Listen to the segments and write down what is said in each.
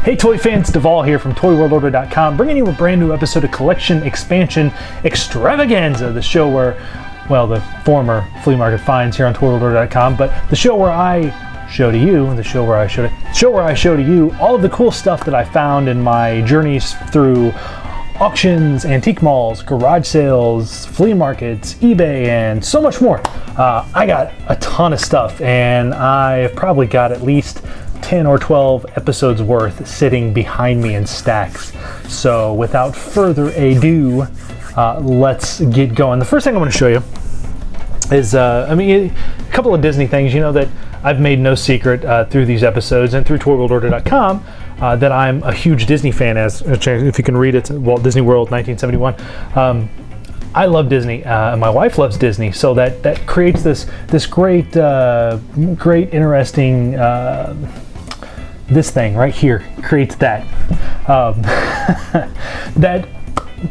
Hey toy fans, Devall here from ToyWorldOrder.com, bringing you a brand new episode of Collection Expansion Extravaganza, the show where, well, the former flea market finds here on ToyWorldOrder.com, but the show where I show to you, all of the cool stuff that I found in my journeys through auctions, antique malls, garage sales, flea markets, eBay, and so much more. I got a ton of stuff, and I've probably got at least 10 or 12 episodes worth sitting behind me in stacks. So without further ado, let's get going. The first thing I want to show you is, a couple of Disney things. You know that I've made no secret through these episodes and through ToyWorldOrder.com that I'm a huge Disney fan, as if you can read it, Walt Disney World 1971. I love Disney, and my wife loves Disney, so that creates this great, interesting. This thing right here creates that. That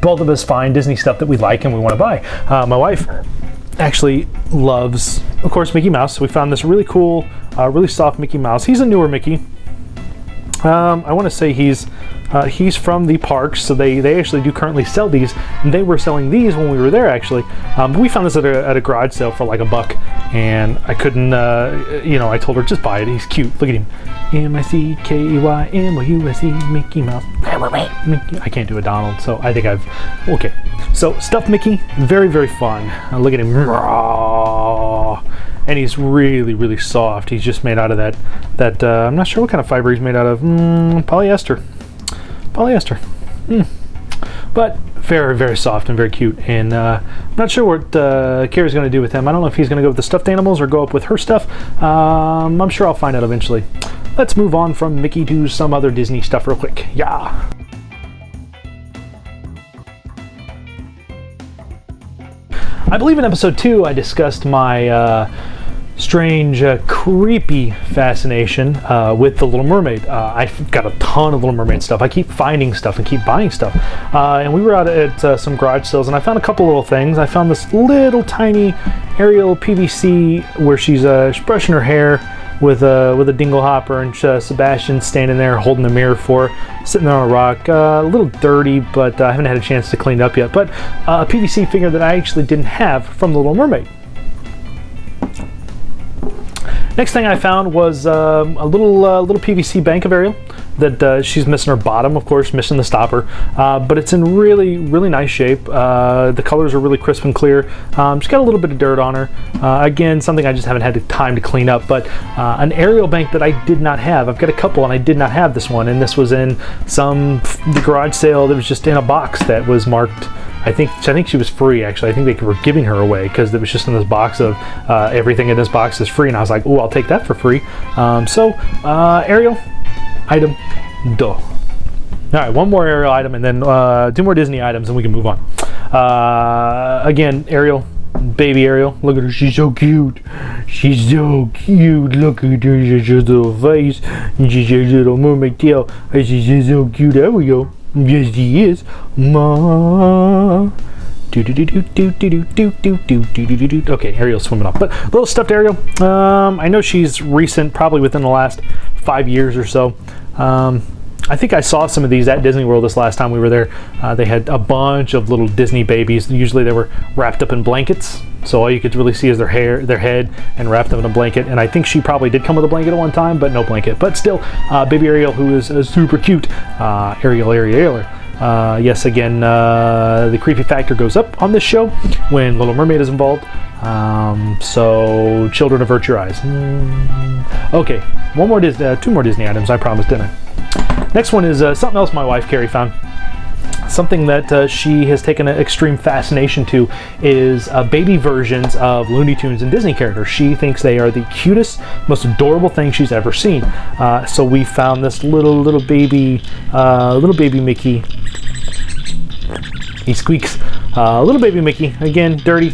both of us find Disney stuff that we like and we want to buy. My wife actually loves, of course, Mickey Mouse. So we found this really cool, really soft Mickey Mouse. He's a newer Mickey. I want to say he's from the parks, so they actually do currently sell these. And they were selling these when we were there, actually. But we found this at a garage sale for like $1, and I couldn't, I told her, just buy it. He's cute. Look at him. M-I-C-K-E-Y-M-O-U-S-E, Mickey Mouse. Mickey. I can't do a Donald, so I think okay. So stuffed Mickey, very, very fun. Look at him. And he's really, really soft. He's just made out of that I'm not sure what kind of fiber he's made out of. Polyester. But very, very soft and very cute. And I'm not sure what Carrie's going to do with him. I don't know if he's going to go with the stuffed animals or go up with her stuff. I'm sure I'll find out eventually. Let's move on from Mickey to some other Disney stuff real quick. Yeah. I believe in episode 2 I discussed my strange, creepy fascination with the Little Mermaid. I've got a ton of Little Mermaid stuff. I keep finding stuff and keep buying stuff. And we were out at some garage sales, and I found a couple little things. I found this little tiny Ariel PVC where she's brushing her hair with a dingle hopper, and Sebastian's standing there holding the mirror for her, sitting there on a rock. A little dirty, but I haven't had a chance to clean it up yet. But a PVC figure that I actually didn't have from the Little Mermaid. Next thing I found was a little PVC bank of Ariel that she's missing her bottom, of course, missing the stopper, but it's in really, really nice shape. The colors are really crisp and clear. She's got a little bit of dirt on her. Again, something I just haven't had the time to clean up, but an Ariel bank that I did not have. I've got a couple, and I did not have this one, and this was in the garage sale that was just in a box that was marked. I think she was free, actually. I think they were giving her away because it was just in this box of everything in this box is free, and I was like, oh, I'll take that for free. Ariel item, duh. All right, one more Ariel item, and then 2 more Disney items, and we can move on. Again, Ariel, baby Ariel. Look at her, she's so cute. She's so cute. Look at her, she's just a little face, and she's a little mermaid tail. And she's just so cute. There we go. Yes, she is. Ma. Okay, Ariel's swimming off. But little stuffed Ariel. I know she's recent, probably within the last 5 years or so. I think I saw some of these at Disney World this last time we were there. They had a bunch of little Disney babies. Usually they were wrapped up in blankets, so all you could really see is their hair, their head, and wrapped up in a blanket. And I think she probably did come with a blanket at one time, but no blanket. But still, baby Ariel, who is super cute. Ariel. Yes, again, the creepy factor goes up on this show when Little Mermaid is involved. So children, avert your eyes. Okay, 2 more Disney items, I promised, didn't I? Next one is something else my wife Carrie found. Something that she has taken an extreme fascination to is baby versions of Looney Tunes and Disney characters. She thinks they are the cutest, most adorable thing she's ever seen. So we found this little baby Mickey He squeaks. Little baby Mickey, again, dirty,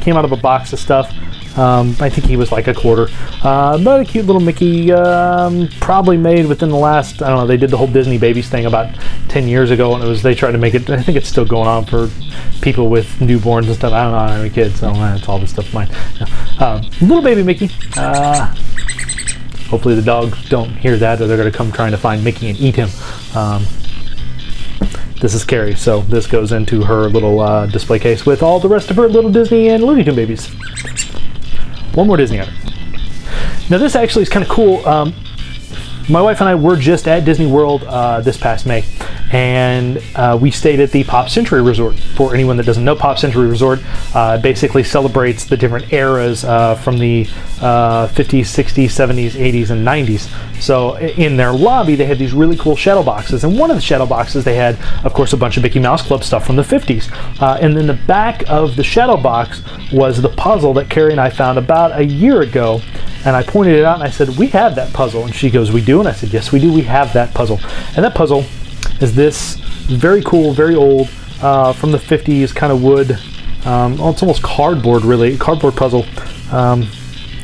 came out of a box of stuff. I think he was like a quarter, but a cute little Mickey, probably made within the last, I don't know, they did the whole Disney Babies thing about 10 years ago, and they tried to make it, I think it's still going on for people with newborns and stuff. I don't know, I don't have any kids, so that's all this stuff of mine. Little baby Mickey, hopefully the dogs don't hear that, or they're going to come trying to find Mickey and eat him. This is Carrie, so this goes into her little display case with all the rest of her little Disney and Looney Tunes babies. One more Disney item. Now this actually is kind of cool. My wife and I were just at Disney World this past May, and we stayed at the Pop Century Resort. For anyone that doesn't know, Pop Century Resort basically celebrates the different eras from the 50s, 60s, 70s, 80s, and 90s. So in their lobby, they had these really cool shadow boxes, and one of the shadow boxes they had, of course, a bunch of Mickey Mouse Club stuff from the 50s. And in the back of the shadow box was the puzzle that Carrie and I found about a year ago. And I pointed it out and I said, we have that puzzle. And she goes, we do? And I said, yes, we do. We have that puzzle. And that puzzle is this very cool, very old, from the 50s kind of wood. Well, it's almost cardboard, really. Cardboard puzzle.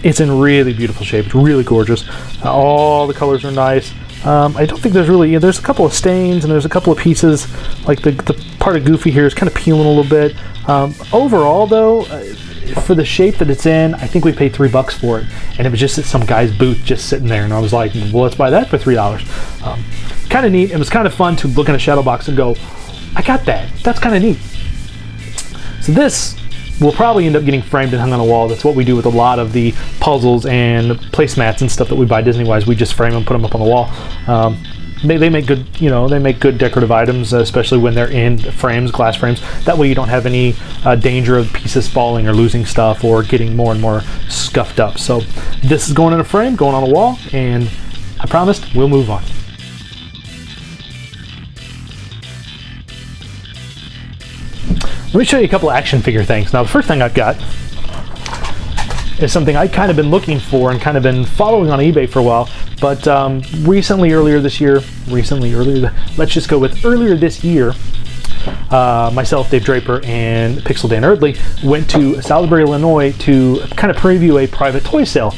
It's in really beautiful shape. It's really gorgeous. All the colors are nice. I don't think there's a couple of stains, and there's a couple of pieces, like the part of Goofy here is kind of peeling a little bit. Overall, though, for the shape that it's in, I think we paid $3 for it, and it was just at some guy's booth just sitting there, and I was like, well, let's buy that for $3. Kind of neat. It was kind of fun to look in a shadow box and go, I got that. That's kind of neat. So this will probably end up getting framed and hung on a wall. That's what we do with a lot of the puzzles and placemats and stuff that we buy Disney-wise. We just frame them, put them up on the wall. They make good, they make good decorative items, especially when they're in frames, glass frames. That way you don't have any danger of pieces falling or losing stuff or getting more and more scuffed up. So this is going in a frame, going on a wall, and I promised we'll move on. Let me show you a couple of action figure things. Now, the first thing I've got is something I've kind of been looking for and kind of been following on eBay for a while, but earlier this year, myself, Dave Draper, and Pixel Dan Erdley went to Salisbury, Illinois to kind of preview a private toy sale,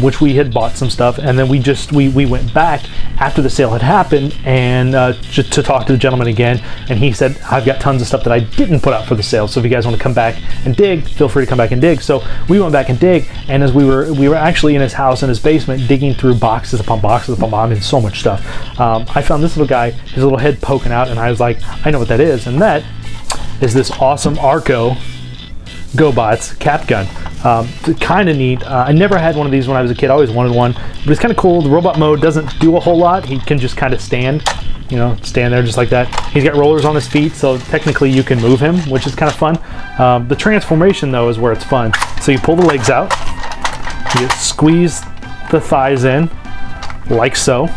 which we had bought some stuff, and then we went back after the sale had happened and just to talk to the gentleman again, and he said, I've got tons of stuff that I didn't put out for the sale, so if you guys want to come back and dig, feel free to come back and dig. So we went back and dig, and as we were actually in his house, in his basement, digging through boxes upon boxes upon boxes, and so much stuff. I found this little guy, his little head poking out, and I was like, I know what that is, and that is this awesome Arco GoBots cap gun. Kind of neat. I never had one of these when I was a kid. I always wanted one, but it's kind of cool. The robot mode doesn't do a whole lot. He can just kind of stand there just like that. He's got rollers on his feet, so technically you can move him, which is kind of fun. The transformation, though, is where it's fun. So you pull the legs out, you squeeze the thighs in, like so.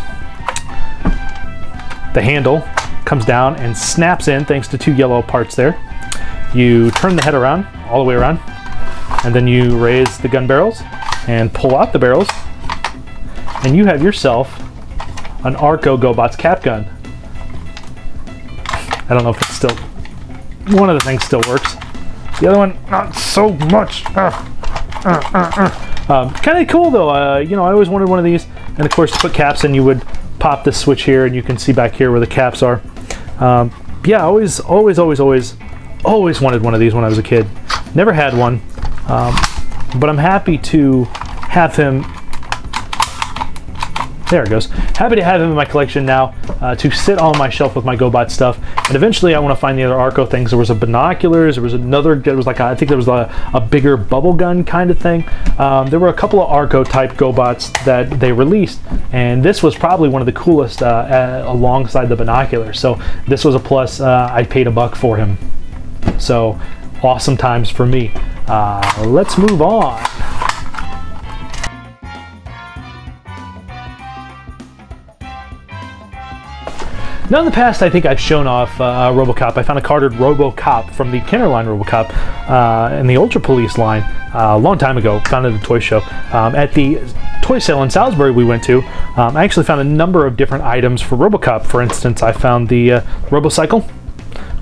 The handle comes down and snaps in thanks to two yellow parts there. You turn the head around, all the way around, and then you raise the gun barrels and pull out the barrels, and you have yourself an Arco GoBots cap gun. I don't know if it's still, one of the things still works. The other one, not so much. Kind of cool though. I always wanted one of these, and of course to put caps in, you would pop this switch here, and you can see back here where the caps are. Yeah, always wanted one of these when I was a kid. Never had one, but I'm happy to have him. There it goes. Happy to have him in my collection now, to sit on my shelf with my GoBot stuff. And eventually I want to find the other Arco things. There was a binoculars, there was another, there was like I think there was a bigger bubble gun kind of thing. There were a couple of Arco type GoBots that they released, and this was probably one of the coolest alongside the binoculars. So this was a plus. I paid $1 for him. So awesome times for me. Let's move on. Now in the past, I think I've shown off Robocop. I found a carded Robocop from the Kenner line Robocop in the Ultra Police line a long time ago. Found it at a toy show. At the toy sale in Salisbury we went to, I actually found a number of different items for Robocop. For instance, I found the Robocycle,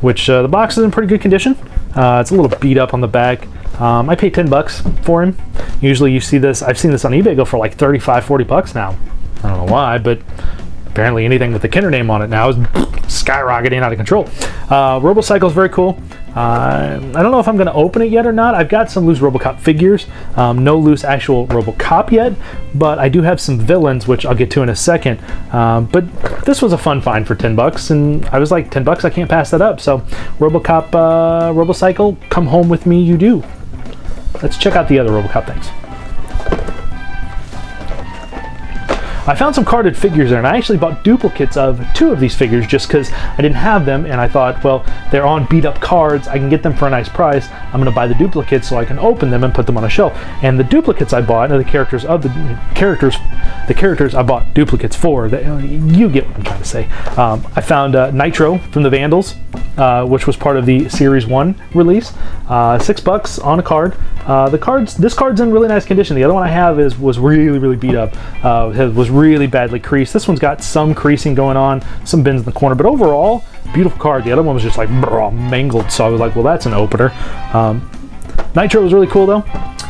which the box is in pretty good condition. It's a little beat up on the back. I paid $10 for him. Usually you see this, I've seen this on eBay go for like 35, 40 bucks now. I don't know why, but apparently anything with the Kenner name on it now is skyrocketing out of control. Robocycle is very cool. I don't know if I'm going to open it yet or not. I've got some loose Robocop figures. No loose actual Robocop yet, but I do have some villains, which I'll get to in a second. But this was a fun find for 10 bucks, and I was like, 10 bucks, I can't pass that up. So Robocop, Robocycle, come home with me, you do. Let's check out the other Robocop things. I found some carded figures there, and I actually bought duplicates of 2 of these figures just because I didn't have them, and I thought, well, they're on beat up cards, I can get them for a nice price. I'm going to buy the duplicates so I can open them and put them on a shelf. And the duplicates I bought are the characters I bought duplicates for. You get what I'm trying to say. I found Nitro from the Vandals, which was part of the Series 1 release. $6 on a card. This card's in really nice condition. The other one I have was really beat up. Was really badly creased. This one's got some creasing going on, some bends in the corner, but overall, beautiful card. The other one was just like mangled, so I was like, well, that's an opener. Nitro was really cool though.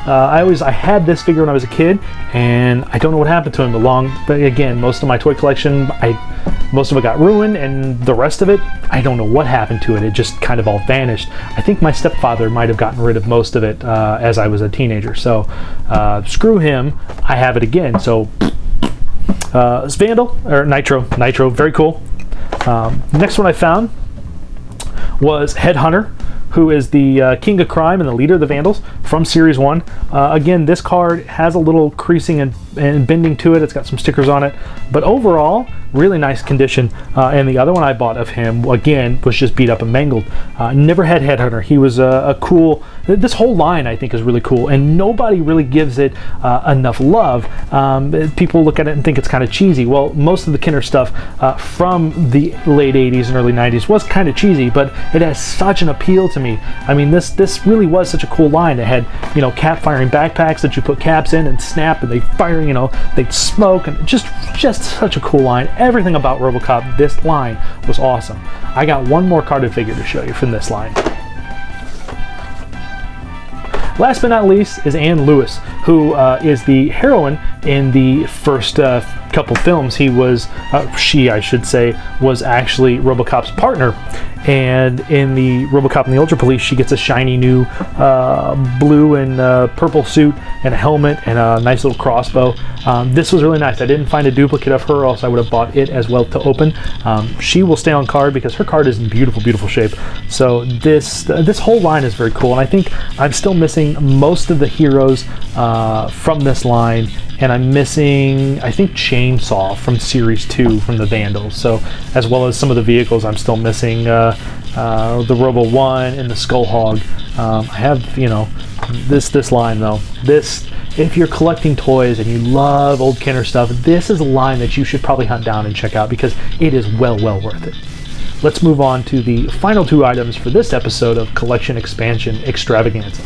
I had this figure when I was a kid, and I don't know what happened to him but again, most of my toy collection, most of it got ruined, and the rest of it, I don't know what happened to it. It just kind of all vanished. I think my stepfather might have gotten rid of most of it as I was a teenager, so screw him. I have it again, so it's Vandal, or Nitro, very cool. Next one I found was Headhunter, who is the king of crime and the leader of the Vandals from Series 1. Again, this card has a little creasing and bending to it. It's got some stickers on it, but overall, really nice condition. And the other one I bought of him, again, was just beat up and mangled. Never had Headhunter. He was a cool, this whole line I think is really cool, and nobody really gives it enough love. People look at it and think it's kind of cheesy. Well, most of the Kenner stuff from the late 80s and early 90s was kind of cheesy, but it has such an appeal to me. I mean, this really was such a cool line. It had, you know, cap firing backpacks that you put caps in and snap, and they fire, you know, they'd smoke, and just such a cool line. Everything about Robocop, this line was awesome. I got one more carded figure to show you from this line. Last but not least is Anne Lewis, who is the heroine in the first couple films. She, I should say, was actually Robocop's partner. And in the Robocop and the Ultra Police, she gets a shiny new blue and purple suit and a helmet and a nice little crossbow. This was really nice. I didn't find a duplicate of her, or else I would have bought it as well to open. She will stay on card because her card is in beautiful shape. So this whole line is very cool, and I think I'm still missing most of the heroes from this line. And I'm missing, I think, Chainsaw from Series 2 from the Vandals. So, as well as some of the vehicles, I'm still missing the Robo 1 and the Skull Hog. I have, you know, this line though. If you're collecting toys and you love old Kenner stuff, this is a line that you should probably hunt down and check out because it is well worth it. Let's move on to the final 2 items for this episode of Collection Expansion Extravaganza.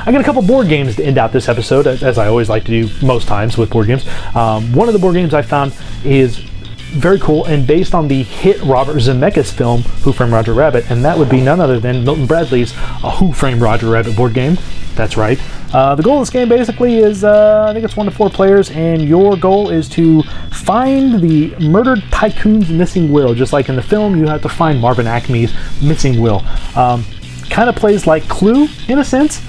I got a couple board games to end out this episode, as I always like to do most times with board games. One of the board games I found is very cool and based on the hit Robert Zemeckis film, Who Framed Roger Rabbit, and that would be none other than Milton Bradley's Who Framed Roger Rabbit board game. That's right. The goal of this game basically is, I think it's 1 to 4 players, and your goal is to find the murdered tycoon's missing will. Just like in the film, you have to find Marvin Acme's missing will. Kind of plays like Clue in a sense,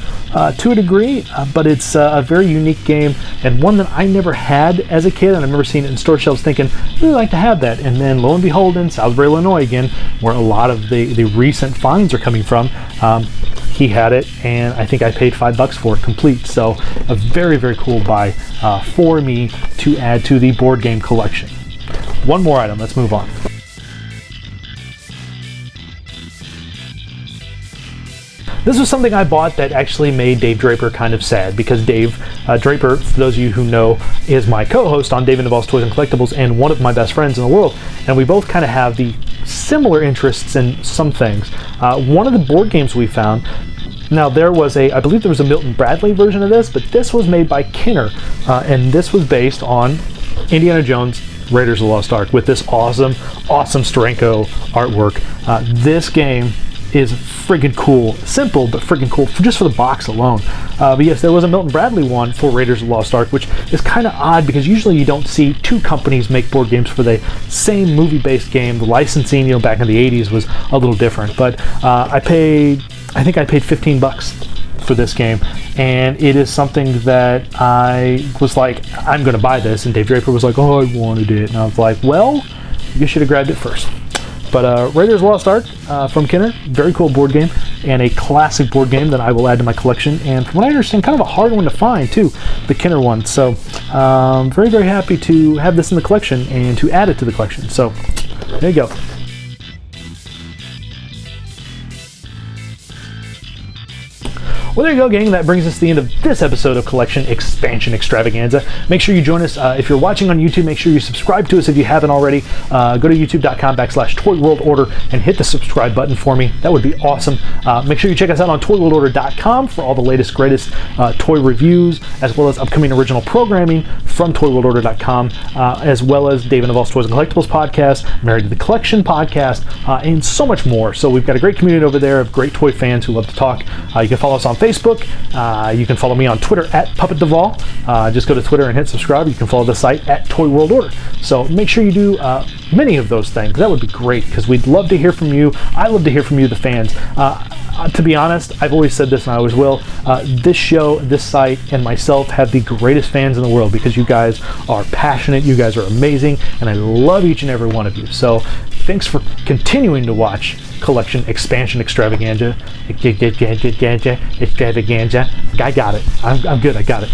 to a degree, but it's a very unique game and one that I never had as a kid, and I remember seeing it in store shelves thinking, I'd really like to have that. And then lo and behold, in Salisbury, Illinois again, where a lot of the recent finds are coming from, he had it, and I think I paid $5 for it complete. So a very cool buy for me to add to the board game collection. One more item, let's move on. This was something I bought that actually made Dave Draper kind of sad, because Dave Draper, for those of you who know, is my co-host on Dave and Devall's Toys and Collectibles and one of my best friends in the world, and we both kind of have the similar interests in some things. One of the board games we found, now there was I believe there was a Milton Bradley version of this, but this was made by Kenner, and this was based on Indiana Jones Raiders of the Lost Ark with this awesome Steranko artwork. This game is friggin' cool. Simple, but friggin' cool just for the box alone. But yes, there was a Milton Bradley one for Raiders of the Lost Ark, which is kind of odd because usually you don't see two companies make board games for the same movie-based game. The licensing, you know, back in the 80s was a little different. But I think I paid 15 bucks for this game, and it is something that I was like, I'm gonna buy this, and Dave Draper was like, oh, I wanted it, and I was like, well, you should have grabbed it first. But Raiders of the Lost Ark from Kenner, very cool board game, and a classic board game that I will add to my collection, and from what I understand, kind of a hard one to find too, the Kenner one. So very, very happy to have this in the collection and to add it to the collection. So there you go. Well, there you go, gang. That brings us to the end of this episode of Collection Expansion Extravaganza. Make sure you join us. If you're watching on YouTube, make sure you subscribe to us if you haven't already. Go to youtube.com/ToyWorldOrder and hit the subscribe button for me. That would be awesome. Make sure you check us out on ToyWorldOrder.com for all the latest, greatest toy reviews, as well as upcoming original programming from ToyWorldOrder.com, as well as Dave and Devall's Toys and Collectibles podcast, Married to the Collection podcast, and so much more. So we've got a great community over there of great toy fans who love to talk. You can follow us on Facebook. You can follow me on Twitter at Puppet Devall. Just go to Twitter and hit subscribe. You can follow the site at Toy World Order. So make sure you do many of those things. That would be great because we'd love to hear from you. I love to hear from you, the fans. To be honest, I've always said this and I always will. This show, this site, and myself have the greatest fans in the world because you guys are passionate, you guys are amazing, and I love each and every one of you. So thanks for continuing to watch Collection Expansion Extravaganza. Extravaganza. I got it. I'm good. I got it.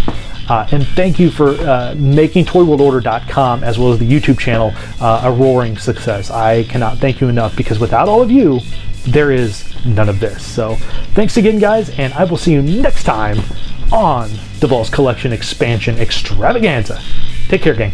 And thank you for making ToyWorldOrder.com as well as the YouTube channel a roaring success. I cannot thank you enough because without all of you, there is none of this. So thanks again, guys, and I will see you next time on Devall's Collection Expansion Extravaganza. Take care, gang.